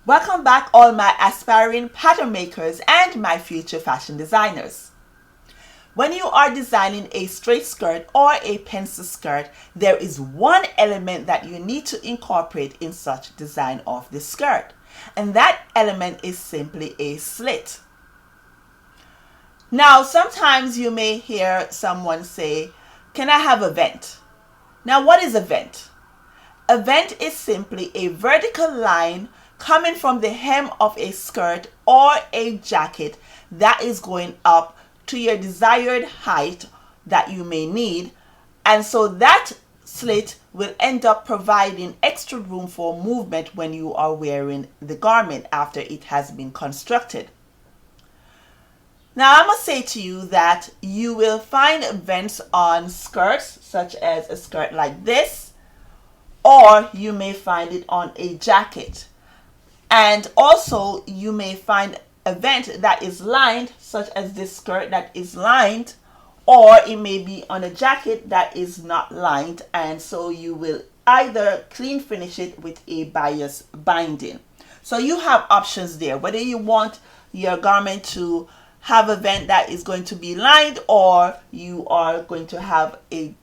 Welcome back all my aspiring pattern makers and my future fashion designers. When you are designing a straight skirt or a pencil skirt, there is one element that you need to incorporate in such design of the skirt. And that element is simply a slit. Now, sometimes you may hear someone say, "Can I have a vent?" Now, what is a vent? A vent is simply a vertical line coming from the hem of a skirt or a jacket that is going up to your desired height that you may need, and so that slit will end up providing extra room for movement when you are wearing the garment after it has been constructed. Now, I must say to you that you will find vents on skirts, such as a skirt like this, or you may find it on a jacket. And also you may find a vent that is lined, such as this skirt that is lined, or it may be on a jacket that is not lined, and so you will either clean finish it with a bias binding. So you have options there, whether you want your garment to have a vent that is going to be lined, or you are going to have a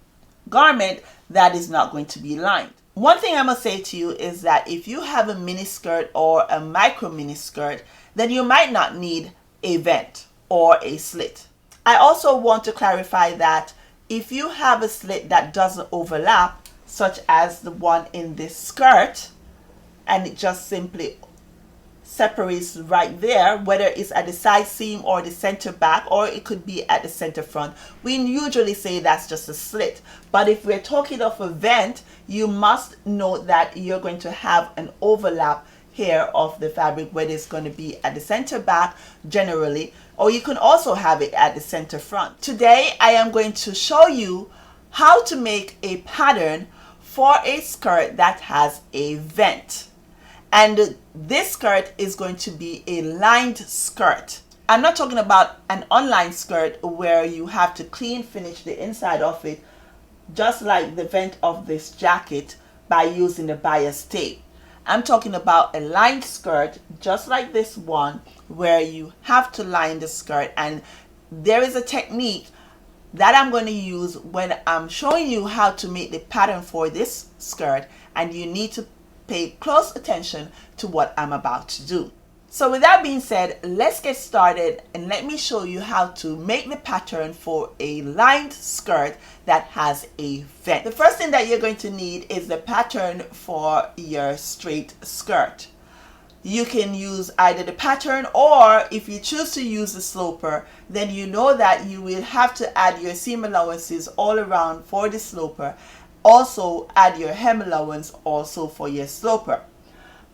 garment that is not going to be lined. One thing I must say to you is that if you have a mini skirt or a micro mini skirt, then you might not need a vent or a slit. I also want to clarify that if you have a slit that doesn't overlap, such as the one in this skirt, and it just simply separates right there, whether it's at the side seam or the center back, or it could be at the center front, we usually say that's just a slit. But if we're talking of a vent, you must note that you're going to have an overlap here of the fabric, whether it's going to be at the center back generally, or you can also have it at the center front. Today I am going to show you how to make a pattern for a skirt that has a vent. And this skirt is going to be a lined skirt. I'm not talking about an unlined skirt where you have to clean finish the inside of it, just like the vent of this jacket, by using the bias tape. I'm talking about a lined skirt just like this one, where you have to line the skirt, and there is a technique that I'm going to use when I'm showing you how to make the pattern for this skirt, and you need to pay close attention to what I'm about to do. So with that being said, let's get started and let me show you how to make the pattern for a lined skirt that has a vent. The first thing that you're going to need is the pattern for your straight skirt. You can use either the pattern, or if you choose to use the sloper, then you know that you will have to add your seam allowances all around for the sloper. Also add your hem allowance also for your sloper.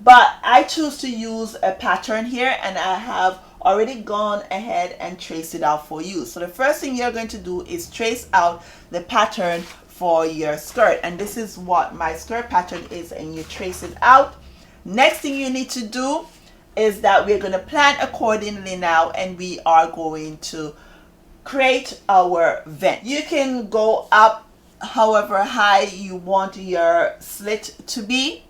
But I choose to use a pattern here, and I have already gone ahead and traced it out for you. So the first thing you're going to do is trace out the pattern for your skirt, and this is what my skirt pattern is, and you trace it out. Next thing you need to do is that we're going to plan accordingly now, and we are going to create our vent. You can go up however high you want your slit to be,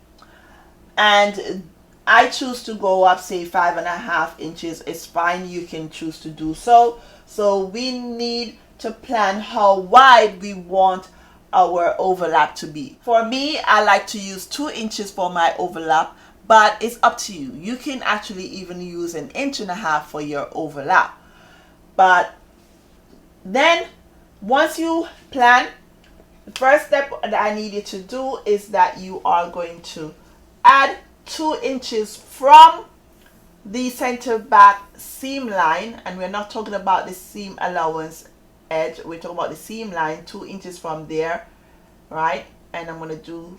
and I choose to go up, say 5.5 inches. It's fine, you can choose to do so. So we need to plan how wide we want our overlap to be. For me, I like to use 2 inches for my overlap, but it's up to you. You can actually even use 1.5 inches for your overlap. But then once you plan, the first step that I need you to do is that you are going to add 2 inches from the center back seam line, and we're not talking about the seam allowance edge, we're talking about the seam line, 2 inches from there, right? And I'm going to do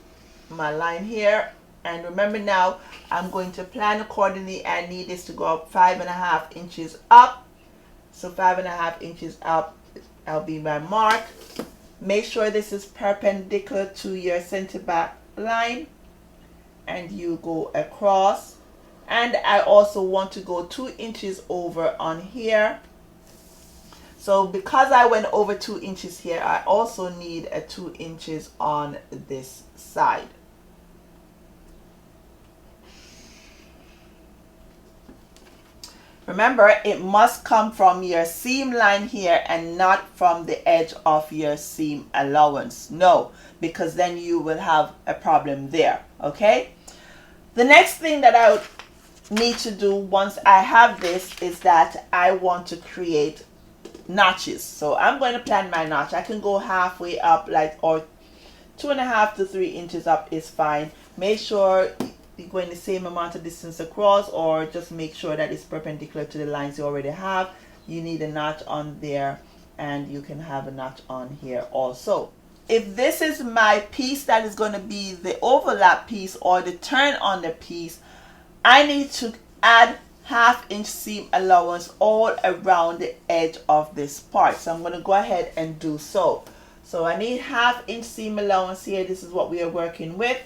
my line here, and remember now I'm going to plan accordingly. I need this to go up 5.5 inches up, so 5.5 inches up, that'll be my mark. Make sure this is perpendicular to your center back line, and you go across. And I also want to go 2 inches over on here. So because I went over 2 inches here, I also need a 2 inches on this side. Remember, it must come from your seam line here and not from the edge of your seam allowance. No, because then you will have a problem there, okay? The next thing that I would need to do once I have this is that I want to create notches. So I'm going to plan my notch. I can go halfway up, like, or 2.5 to 3 inches up is fine. Make sure you're going the same amount of distance across, or just make sure that it's perpendicular to the lines you already have. You need a notch on there, and you can have a notch on here also. If this is my piece that is going to be the overlap piece or the turn on the piece, I need to add 1/2 inch seam allowance all around the edge of this part. So I'm going to go ahead and do so. So I need 1/2 inch seam allowance here. This is what we are working with.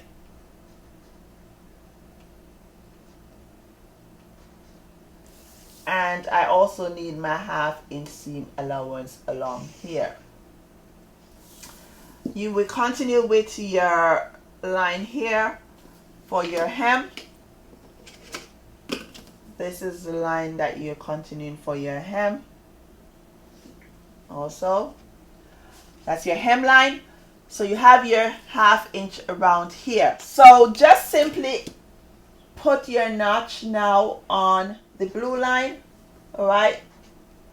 And I also need my 1/2 inch seam allowance along here. You will continue with your line here for your hem. This is the line that you're continuing for your hem. Also, that's your hemline. So you have your 1/2 inch around here. So just simply put your notch now on the blue line. All right,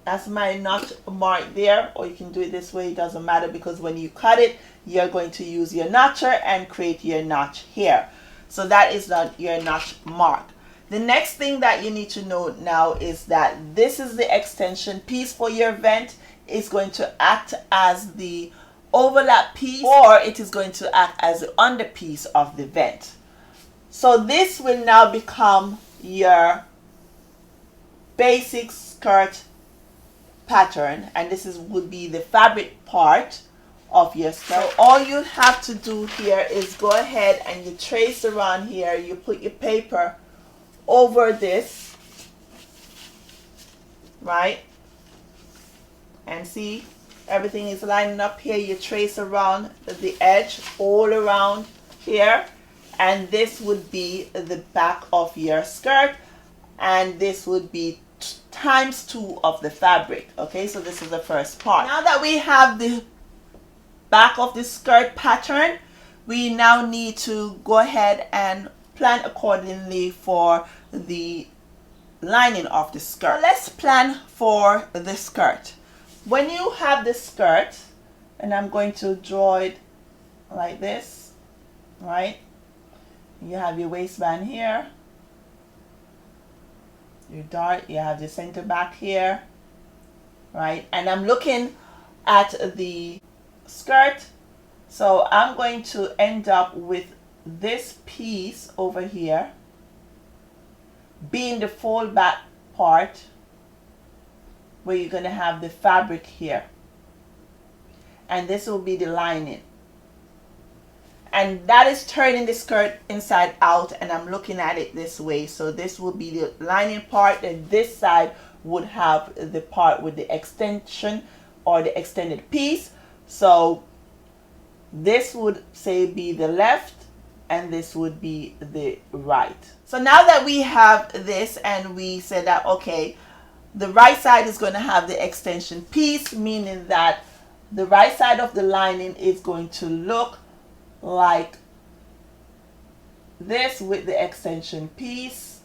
that's my notch mark there, or you can do it this way. It doesn't matter, because when you cut it, you're going to use your notcher and create your notch here. So that is your notch mark. The next thing that you need to know now is that this is the extension piece for your vent. It's going to act as the overlap piece, or it is going to act as the under piece of the vent. So this will now become your basic skirt pattern, and this would be the fabric part of your skirt. So all you have to do here is go ahead and you trace around here. You put your paper over this, right? And see, everything is lining up here. You trace around the edge all around here, and this would be the back of your skirt, and this would be ×2 of the fabric. Okay, so this is the first part. Now that we have the back of the skirt pattern, we now need to go ahead and plan accordingly for the lining of the skirt. So let's plan for the skirt. When you have the skirt, and I'm going to draw it like this, right? You have your waistband here, your dart, you have the center back here, right? And I'm looking at the skirt, so I'm going to end up with this piece over here being the fold back part, where you're going to have the fabric here, and this will be the lining, and that is turning the skirt inside out, and I'm looking at it this way. So this will be the lining part, and this side would have the part with the extension or the extended piece. So this would say be the left, and this would be the right. So now that we have this, and we said that, okay, the right side is going to have the extension piece, meaning that the right side of the lining is going to look like this with the extension piece,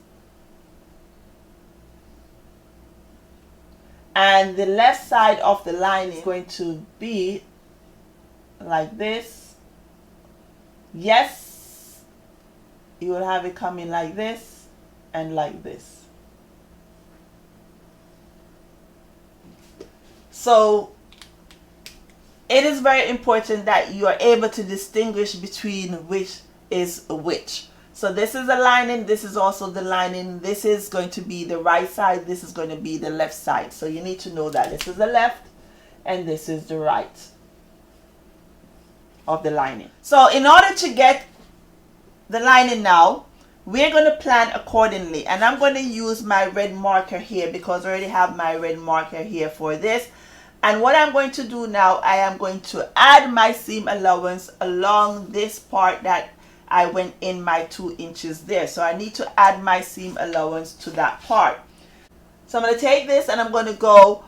and the left side of the lining is going to be like this. Yes, you will have it coming like this and like this. So it is very important that you are able to distinguish between which is which. So this is the lining, this is also the lining, this is going to be the right side, this is going to be the left side. So you need to know that this is the left and this is the right of the lining. So in order to get the lining now, we're going to plan accordingly, and I'm going to use my red marker here because I already have my red marker here for this. And what I'm going to do now, I am going to add my seam allowance along this part that I went in my 2 inches there. So I need to add my seam allowance to that part. So I'm going to take this and I'm going to go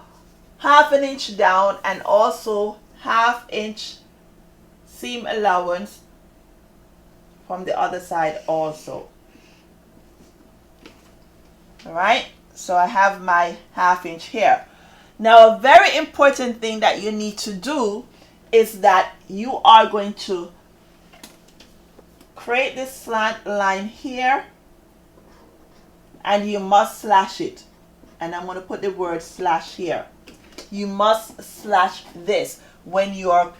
1/2 inch down and also 1/2 inch seam allowance from the other side also. Alright, so I have my 1/2 inch here. Now a very important thing that you need to do is that you are going to create this slant line here and you must slash it. And I'm going to put the word slash here. You must slash this. When you are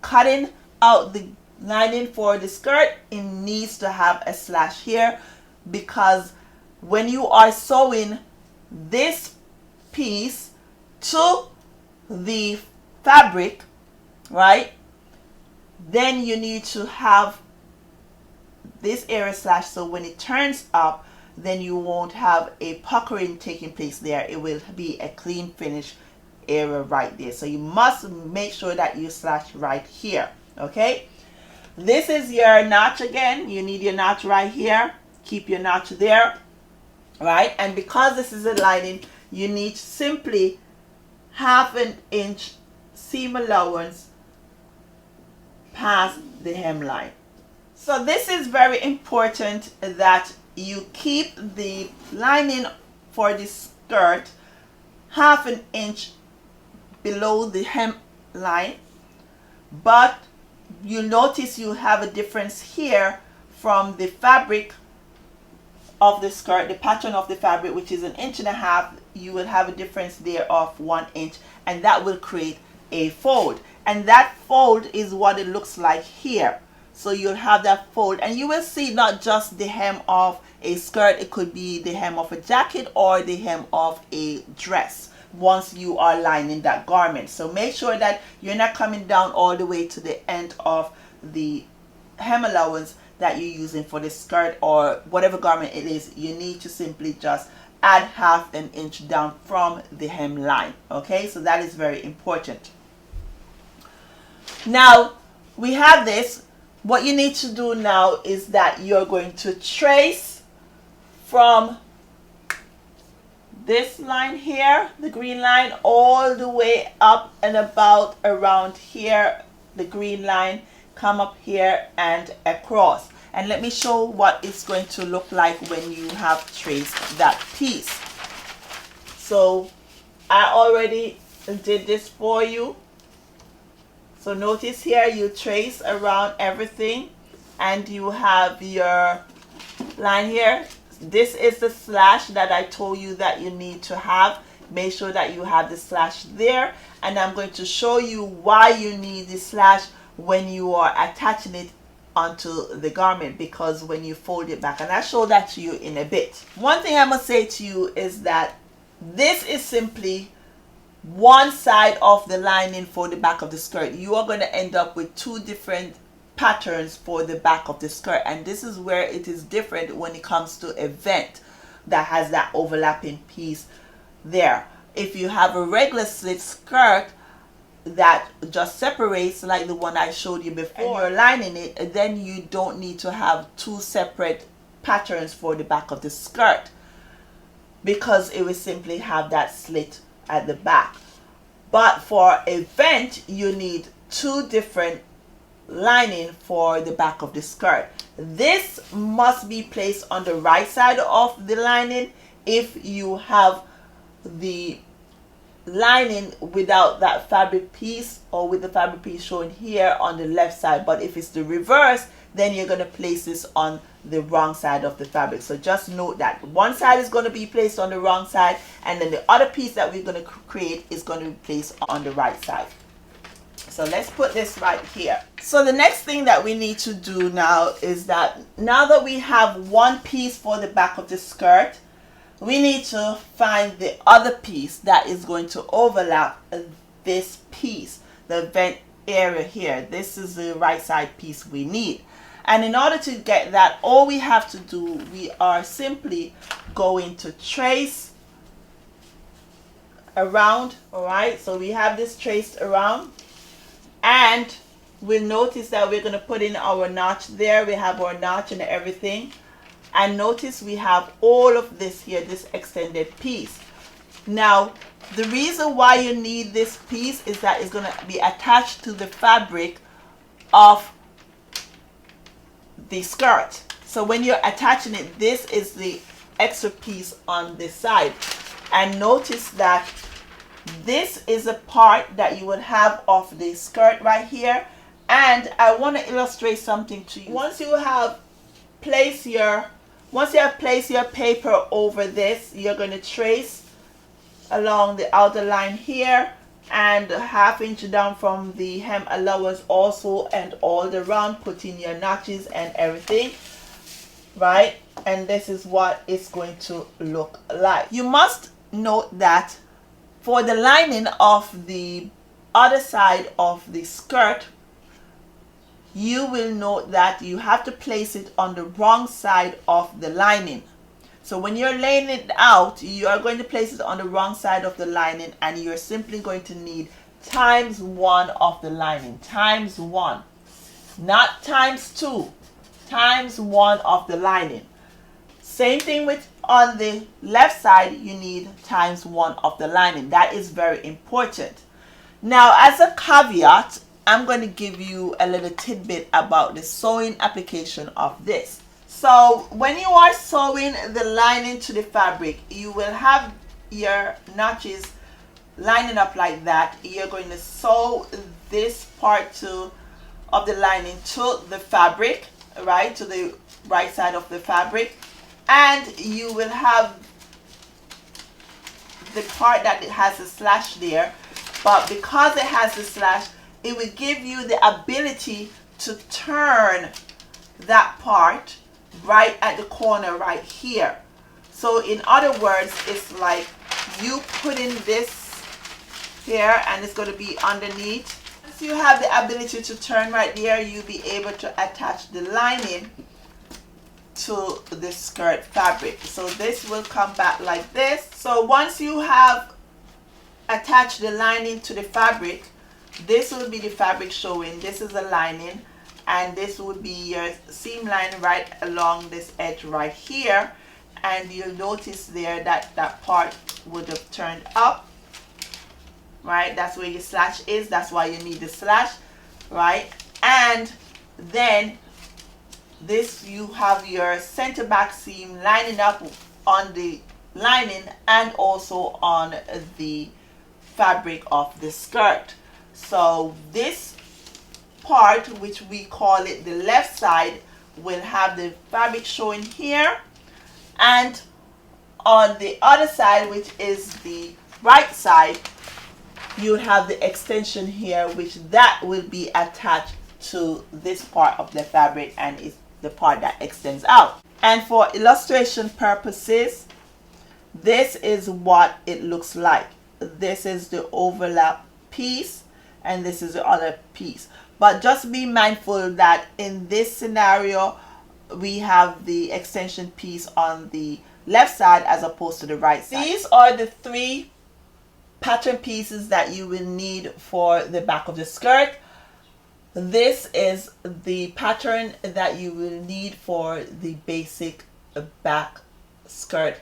cutting out the lining for the skirt, it needs to have a slash here, because when you are sewing this piece to the fabric, right, then you need to have this area slash, so when it turns up, then you won't have a puckering taking place there. It will be a clean finish area right there. So you must make sure that you slash right here. Okay, this is your notch again. You need your notch right here. Keep your notch there, right? And because this is a lining, you need simply 1/2 inch seam allowance past the hemline. So this is very important that you keep the lining for the skirt 1/2 inch below the hemline, but you notice you have a difference here from the fabric of the skirt, the pattern of the fabric, which is 1.5 inches. You will have a difference there of 1 inch, and that will create a fold, and that fold is what it looks like here. So you'll have that fold, and you will see not just the hem of a skirt, it could be the hem of a jacket or the hem of a dress once you are lining that garment. So make sure that you're not coming down all the way to the end of the hem allowance that you're using for the skirt or whatever garment it is. You need to simply just add 1/2 inch down from the hem line. Okay, so that is very important. Now we have this. What you need to do now is that you're going to trace from this line here, the green line, all the way up and about around here, the green line, come up here and across. And let me show what it's going to look like when you have traced that piece. So I already did this for you. So notice here you trace around everything and you have your line here. This is the slash that I told you that you need to have. Make sure that you have the slash there, and I'm going to show you why you need the slash when you are attaching it onto the garment, because when you fold it back, and I'll show that to you in a bit. One thing I must say to you is that this is simply one side of the lining for the back of the skirt. You are going to end up with two different patterns for the back of the skirt, and this is where it is different when it comes to a vent that has that overlapping piece there. If you have a regular slit skirt that just separates like the one I showed you before, and you're lining it, then you don't need to have two separate patterns for the back of the skirt, because it will simply have that slit at the back. But for a vent, you need two different lining for the back of the skirt. This must be placed on the right side of the lining if you have the lining without that fabric piece, or with the fabric piece shown here on the left side. But if it's the reverse, then you're going to place this on the wrong side of the fabric. So just note that one side is going to be placed on the wrong side, and then the other piece that we're going to create is going to be placed on the right side. So let's put this right here. So the next thing that we need to do now is that now that we have one piece for the back of the skirt, we need to find the other piece that is going to overlap this piece, the vent area here. This is the right side piece we need. And in order to get that, all we have to do, we are simply going to trace around. All right, so we have this traced around, and we'll notice that we're going to put in our notch there. We have our notch and everything. And notice we have all of this here, this extended piece. Now, the reason why you need this piece is that it's going to be attached to the fabric of the skirt. So when you're attaching it, this is the extra piece on this side. And notice that this is a part that you would have of the skirt right here. And I want to illustrate something to you. Once you have placed your paper over this, you're going to trace along the outer line here and 1/2 inch down from the hem allowance also, and all around, put in your notches and everything, right? And this is what it's going to look like. You must note that for the lining of the other side of the skirt, you will note that you have to place it on the wrong side of the lining. So when you're laying it out, you are going to place it on the wrong side of the lining, and you're simply going to need ×1 of the lining. ×1, not ×2, ×1 of the lining. Same thing with on the left side, you need ×1 of the lining. That is very important. Now, as a caveat, I'm going to give you a little tidbit about the sewing application of this. So when you are sewing the lining to the fabric, you will have your notches lining up like that. You're going to sew this part of the lining to the fabric, right, to the right side of the fabric, and you will have the part that it has a slash there. But because it has a slash, it will give you the ability to turn that part right at the corner right here. So in other words, it's like you put in this here and it's going to be underneath. Once you have the ability to turn right there, you'll be able to attach the lining to the skirt fabric. So this will come back like this. So once you have attached the lining to the fabric, this will be the fabric showing. This is the lining, and this would be your seam line right along this edge right here. And you'll notice there that that part would have turned up, right? That's where your slash is. That's why you need the slash, right? And then this, you have your center back seam lining up on the lining and also on the fabric of the skirt. So this part, which we call it the left side, will have the fabric showing here, and on the other side, which is the right side, you have the extension here, which that will be attached to this part of the fabric, and is the part that extends out. And for illustration purposes, this is what it looks like. This is the overlap piece, and this is the other piece. But just be mindful that in this scenario, we have the extension piece on the left side as opposed to the right side. These are the 3 pattern pieces that you will need for the back of the skirt. This is the pattern that you will need for the basic back skirt.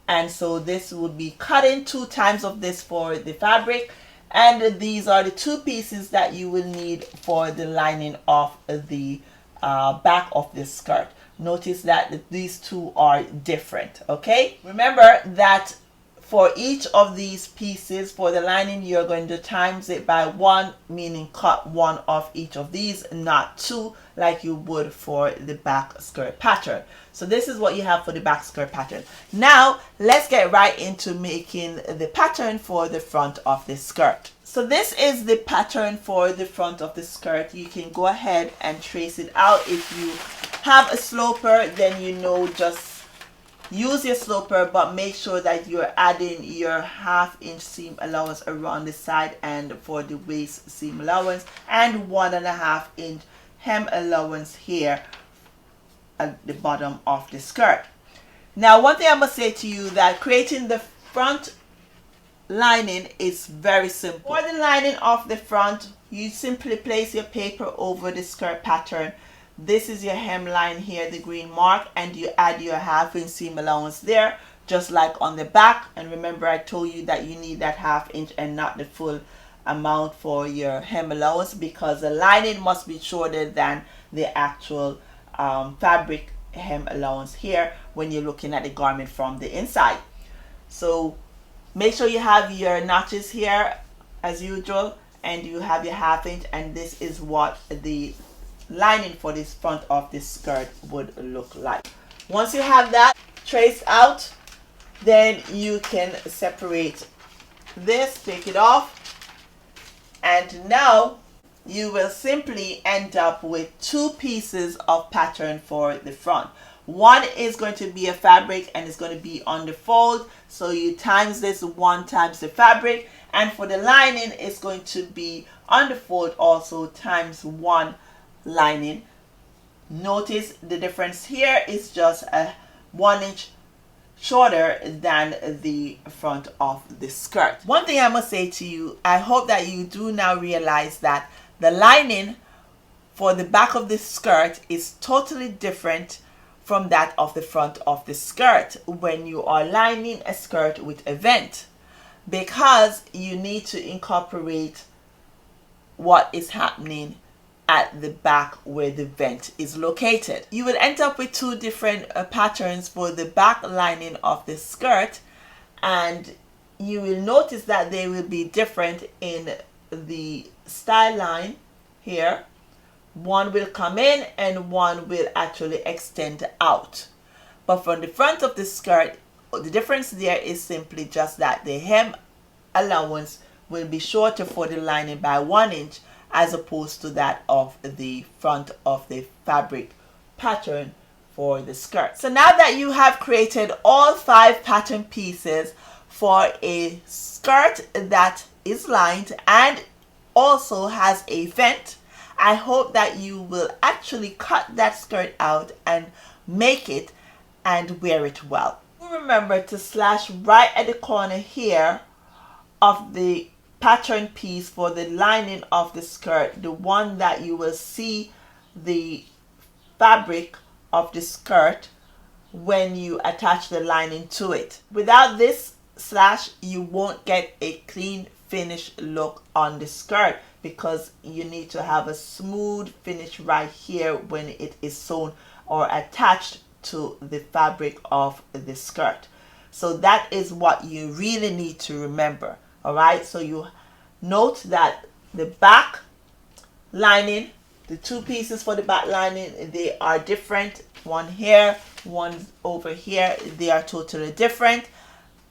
And so this would be cutting 2 times of this for the fabric, and these are the 2 pieces that you will need for the lining of the back of this skirt. Notice that these 2 are different. Okay, remember that for each of these pieces for the lining, you're going to times it by 1, meaning cut 1 of each of these, not 2 like you would for the back skirt pattern. So this is what you have for the back skirt pattern. Now let's get right into making the pattern for the front of the skirt. So this is the pattern for the front of the skirt. You can go ahead and trace it out. If you have a sloper, then you know, just use your sloper, but make sure that you're adding your 1/2 inch seam allowance around the side and for the waist seam allowance, and 1.5 inch hem allowance here at the bottom of the skirt. Now, one thing I must say to you, that creating the front lining is very simple. For the lining of the front, you simply place your paper over the skirt pattern. This is your hemline here, the green mark, and you add your 1/2 inch seam allowance there. just like on the back. And remember, I told you that you need that 1/2 inch and not the full amount for your hem allowance, because the lining must be shorter than the actual fabric hem allowance here when you're looking at the garment from the inside. So make sure you have your notches here as usual, and you have your 1/2 inch, and this is what the lining for this front of this skirt would look like. Once you have that traced out, then you can separate this, take it off, and now you will simply end up with 2 pieces of pattern for the front. One is going to be a fabric and it's going to be on the fold, so you times this 1 times the fabric, and for the lining it's going to be on the fold also times 1 lining. Notice the difference here is just a 1 inch shorter than the front of the skirt. One thing I must say to you, I hope that you do now realize that the lining for the back of the skirt is totally different from that of the front of the skirt when you are lining a skirt with a vent, because you need to incorporate what is happening at the back where the vent is located. You will end up with 2 different patterns for the back lining of the skirt, and you will notice that they will be different in the style line here. One will come in and one will actually extend out. But from the front of the skirt, the difference there is simply just that the hem allowance will be shorter for the lining by 1 inch as opposed to that of the front of the fabric pattern for the skirt. So now that you have created all 5 pattern pieces for a skirt that is lined and also has a vent, I hope that you will actually cut that skirt out and make it and wear it well. Remember to slash right at the corner here of the pattern piece for the lining of the skirt, the one that you will see the fabric of the skirt when you attach the lining to it. Without this slash, you won't get a clean finished look on the skirt, because you need to have a smooth finish right here when it is sewn or attached to the fabric of the skirt. So that is what you really need to remember. All right, so you note that the back lining, the 2 pieces for the back lining, they are different. One here, one over here, they are totally different.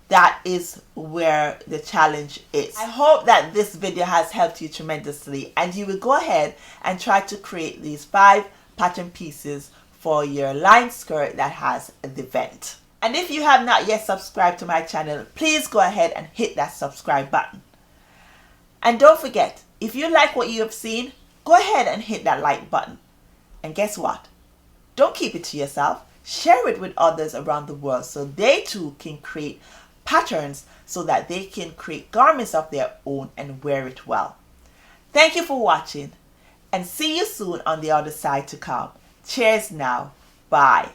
That is where the challenge is. I hope that this video has helped you tremendously, and you will go ahead and try to create these 5 pattern pieces for your line skirt that has the vent. And if you have not yet subscribed to my channel, please go ahead and hit that subscribe button. And don't forget, if you like what you have seen, go ahead and hit that like button. And guess what? Don't keep it to yourself. Share it with others around the world so they too can create patterns so that they can create garments of their own and wear it well. Thank you for watching, and see you soon on the other side to come. Cheers now. Bye.